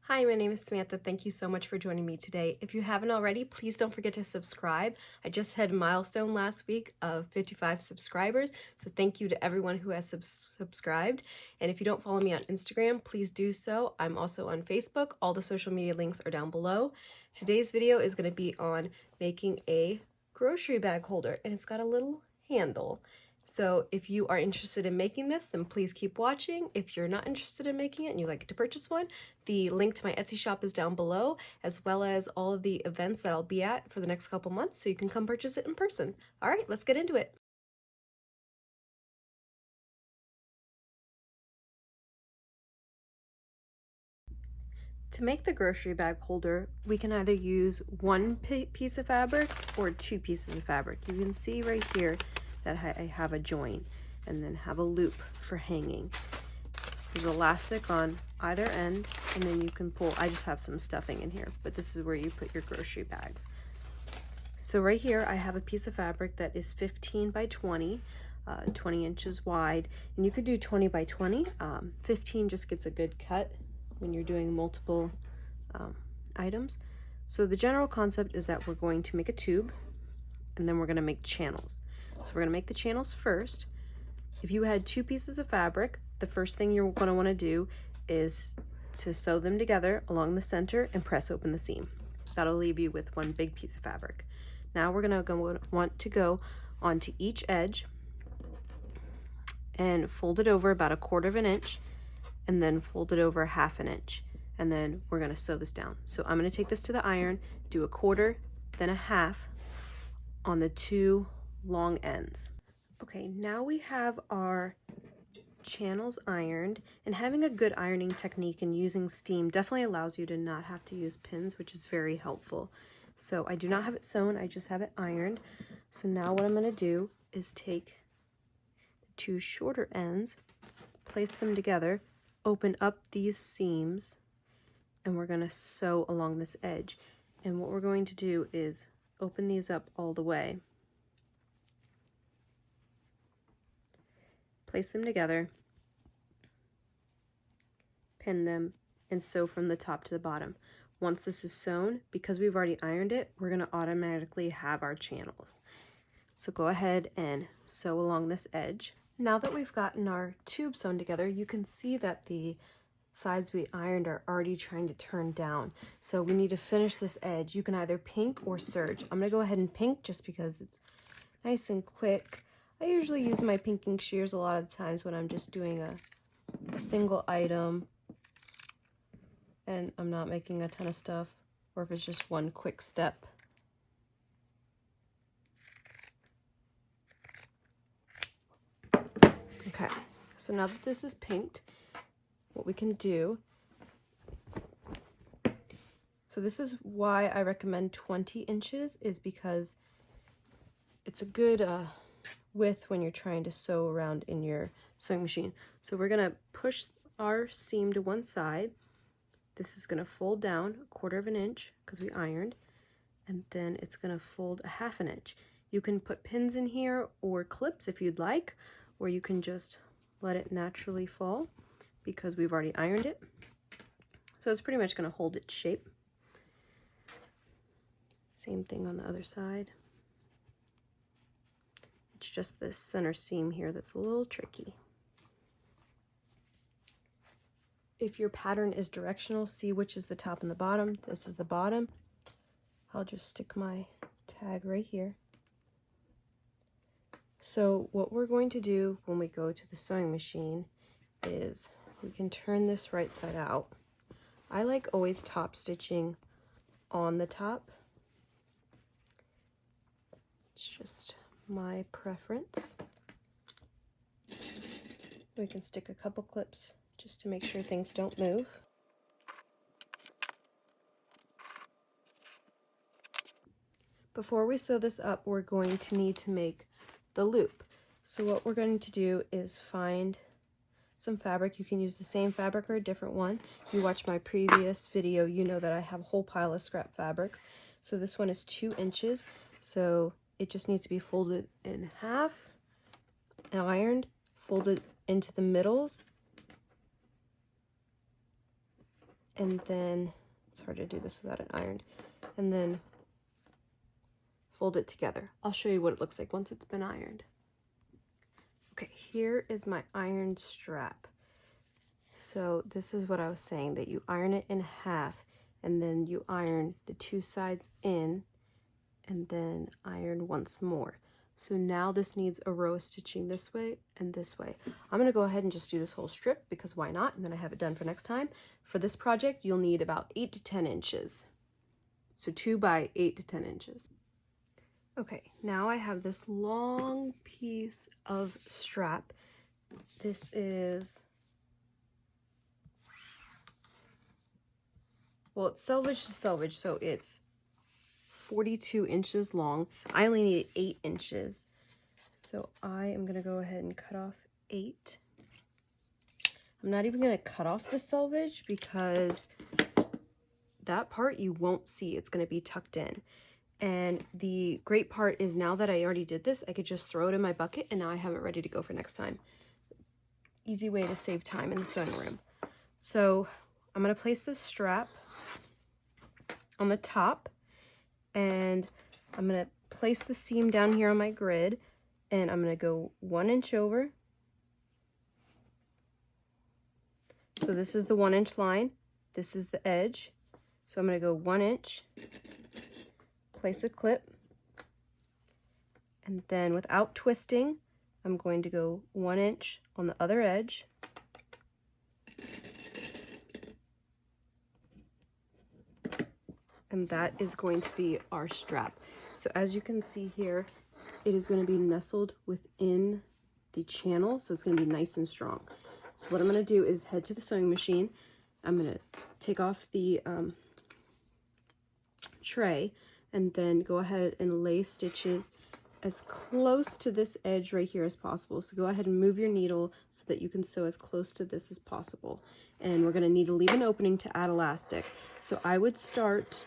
Hi, my name is Samantha. Thank you so much for joining me today. If you haven't already, please don't forget to subscribe. I just had a milestone last week of 55 subscribers, so thank you to everyone who has subscribed. And if you don't follow me on Instagram, please do so. I'm also on Facebook. All the social media links are down below. Today's video is going to be on making a grocery bag holder, and it's got a little handle. So if you are interested in making this, then please keep watching. If you're not interested in making it and you'd like to purchase one, the link to my Etsy shop is down below, as well as all of the events that I'll be at for the next couple months, so you can come purchase it in person. All right, let's get into it. To make the grocery bag holder, we can either use one piece of fabric or two pieces of fabric. You can see right here that I have a join and then have a loop for hanging. There's elastic on either end, and then you can pull. I just have some stuffing in here, but this is where you put your grocery bags. So right here I have a piece of fabric that is 15 by 20, 20 inches wide, and you could do 20 by 20. 15 just gets a good cut when you're doing multiple items. So the general concept is that we're going to make a tube, and then we're going to make channels. So we're going to make the channels first. If you had two pieces of fabric, the first thing you're going to want to do is to sew them together along the center and press open the seam. That'll leave you with one big piece of fabric. Now we're going to want to go onto each edge and fold it over about 1/4 of an inch, and then fold it over 1/2 an inch, and then we're going to sew this down. So I'm going to take this to the iron, do 1/4, then 1/2 on the two long ends. Okay, now we have our channels ironed, and having a good ironing technique and using steam definitely allows you to not have to use pins, which is very helpful. So I do not have it sewn, I just have it ironed. So now what I'm going to do is take the two shorter ends, place them together, open up these seams, and we're going to sew along this edge. And what we're going to do is open these up all the way, place them together, pin them, and sew from the top to the bottom. Once this is sewn, because we've already ironed it, we're going to automatically have our channels. So go ahead and sew along this edge. Now that we've gotten our tube sewn together, you can see that the sides we ironed are already trying to turn down. So we need to finish this edge. You can either pink or serge. I'm going to go ahead and pink just because it's nice and quick. I usually use my pinking shears a lot of times when I'm just doing a single item and I'm not making a ton of stuff, or if it's just one quick step. Okay, so now that this is pinked, what we can do, so this is why I recommend 20 inches, is because it's a good width when you're trying to sew around in your sewing machine. So we're gonna push our seam to one side. This is gonna fold down 1/4 of an inch because we ironed, and then it's gonna fold 1/2 an inch. You can put pins in here or clips if you'd like, or you can just let it naturally fall because we've already ironed it. So it's pretty much gonna hold its shape. Same thing on the other side. It's just this center seam here that's a little tricky. If your pattern is directional, see which is the top and the bottom. This is the bottom. I'll just stick my tag right here. So what we're going to do when we go to the sewing machine is we can turn this right side out. I like always top stitching on the top. It's just my preference. We can stick a couple clips just to make sure things don't move. Before we sew this up, we're going to need to make the loop. So what we're going to do is find some fabric. You can use the same fabric or a different one. If you watch my previous video, you know that I have a whole pile of scrap fabrics. So this one is 2 inches. So it just needs to be folded in half, ironed, folded into the middles, and then, it's hard to do this without an iron, and then fold it together. I'll show you what it looks like once it's been ironed. Okay, here is my ironed strap. So this is what I was saying, that you iron it in half, and then you iron the two sides in, and then iron once more. So now this needs a row of stitching this way and this way. I'm gonna go ahead and just do this whole strip because why not? And then I have it done for next time. For this project, you'll need about 8 to 10 inches. So 2 by 8 to 10 inches. Okay, now I have this long piece of strap. This is, well, it's selvage to selvage, so it's 42 inches long. I only need 8 inches. So I am gonna go ahead and cut off 8. I'm not even gonna cut off the selvage because that part you won't see. It's gonna be tucked in. And the great part is now that I already did this, I could just throw it in my bucket and now I have it ready to go for next time. Easy way to save time in the sewing room. So I'm gonna place this strap on the top, and I'm gonna place the seam down here on my grid, and I'm gonna go 1 inch over. So this is the 1 inch line, this is the edge. So I'm gonna go 1 inch, place a clip, and then without twisting, I'm going to go 1 inch on the other edge. And that is going to be our strap. So as you can see here, it is going to be nestled within the channel, so it's going to be nice and strong. So what I'm going to do is head to the sewing machine. I'm going to take off the tray and then go ahead and lay stitches as close to this edge right here as possible. So go ahead and move your needle so that you can sew as close to this as possible. And we're going to need to leave an opening to add elastic. So I would start,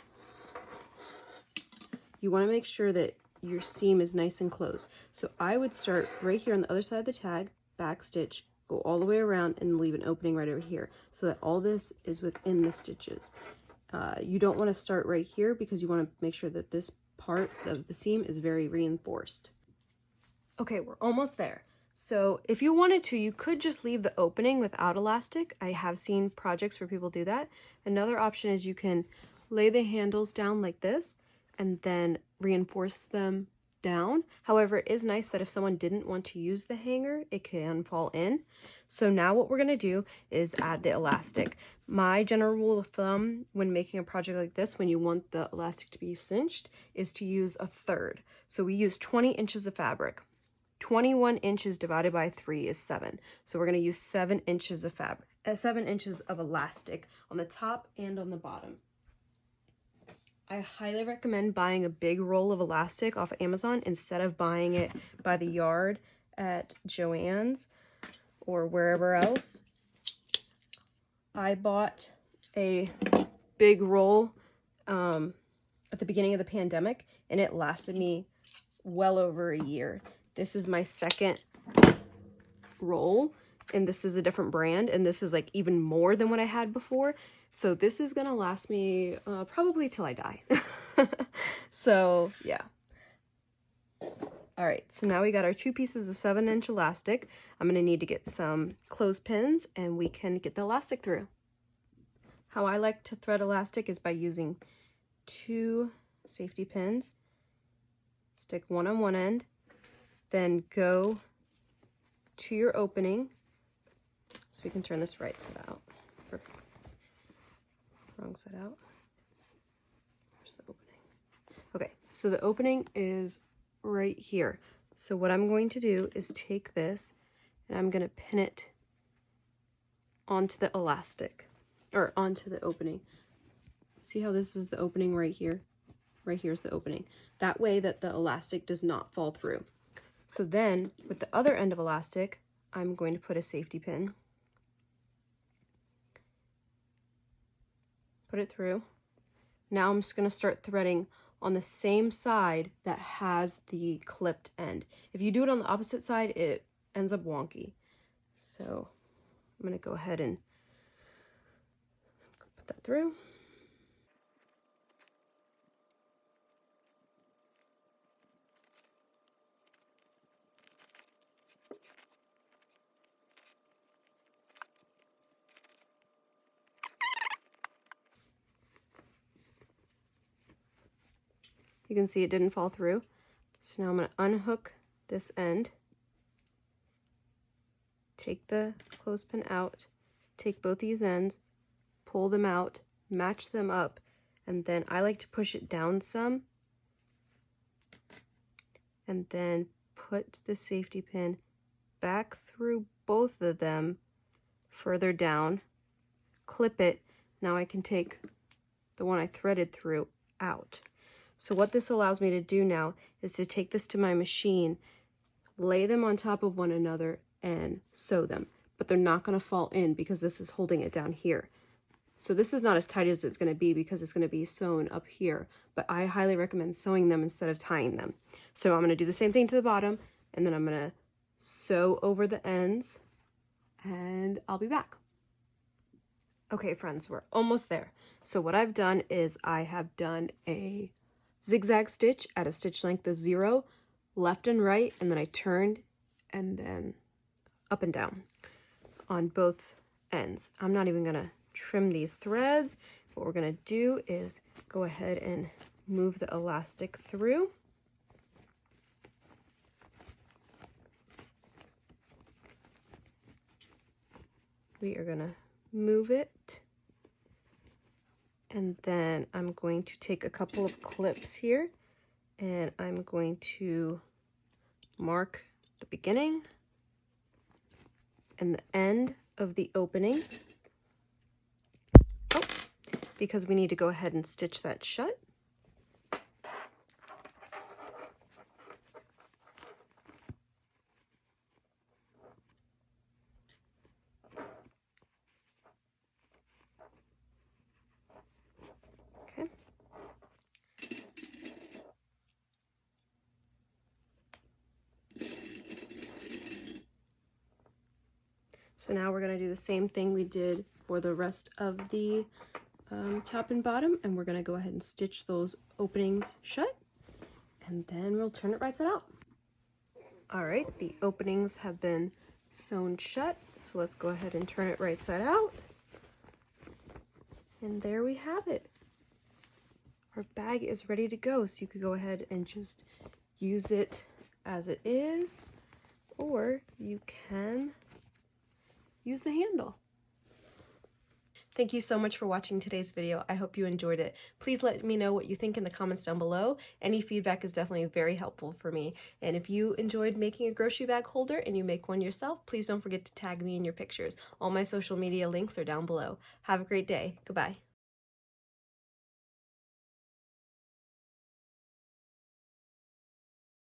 you want to make sure that your seam is nice and closed. So I would start right here on the other side of the tag, back stitch, go all the way around and leave an opening right over here so that all this is within the stitches. You don't want to start right here because you want to make sure that this part of the seam is very reinforced. Okay, we're almost there. So if you wanted to, you could just leave the opening without elastic. I have seen projects where people do that. Another option is you can lay the handles down like this and then reinforce them down. However, it is nice that if someone didn't want to use the hanger, it can fall in. So now what we're going to do is add the elastic. My general rule of thumb when making a project like this, when you want the elastic to be cinched, is to use a third. So we use 20 inches of fabric. 21 inches divided by 3 is 7. So we're going to use 7 inches of fabric, 7 inches of elastic on the top and on the bottom. I highly recommend buying a big roll of elastic off Amazon instead of buying it by the yard at Joann's or wherever else. I bought a big roll at the beginning of the pandemic, and it lasted me well over a year. This is my second roll, and this is a different brand, and this is like even more than what I had before. So this is gonna last me probably till I die. So yeah. All right, so now we got our 2 pieces of 7-inch elastic. I'm gonna need to get some clothespins and we can get the elastic through. How I like to thread elastic is by using 2 safety pins. Stick one on one end, then go to your opening. So we can turn this right side out. Or wrong side out. Where's the opening? Okay, so the opening is right here. So what I'm going to do is take this and I'm going to pin it onto the elastic, or onto the opening. See how this is the opening right here? Right here's the opening. That way that the elastic does not fall through. So then with the other end of elastic, I'm going to put a safety pin. Put it through. Now I'm just going to start threading on the same side that has the clipped end. If you do it on the opposite side, it ends up wonky. So I'm going to go ahead and put that through. You can see it didn't fall through. So now I'm going to unhook this end, take the clothespin out, take both these ends, pull them out, match them up, and then I like to push it down some, and then put the safety pin back through both of them further down, clip it. Now I can take the one I threaded through out. So what this allows me to do now is to take this to my machine, lay them on top of one another, and sew them. But they're not going to fall in because this is holding it down here. So this is not as tight as it's going to be because it's going to be sewn up here. But I highly recommend sewing them instead of tying them. So I'm going to do the same thing to the bottom, and then I'm going to sew over the ends, and I'll be back. Okay, friends, we're almost there. So what I've done is I have done a zigzag stitch at a stitch length of 0, left and right, and then I turned and then up and down on both ends. I'm not even gonna trim these threads. What we're gonna do is go ahead and move the elastic through. We are gonna move it. And then I'm going to take a couple of clips here, and I'm going to mark the beginning and the end of the opening. Oh, because we need to go ahead and stitch that shut. Okay. So now we're going to do the same thing we did for the rest of the top and bottom, and we're going to go ahead and stitch those openings shut, and then we'll turn it right side out. All right, the openings have been sewn shut, so let's go ahead and turn it right side out. And there we have it. Our bag is ready to go, so you could go ahead and just use it as it is, or you can use the handle. Thank you so much for watching today's video. I hope you enjoyed it. Please let me know what you think in the comments down below. Any feedback is definitely very helpful for me. And if you enjoyed making a grocery bag holder and you make one yourself, please don't forget to tag me in your pictures. All my social media links are down below. Have a great day. Goodbye.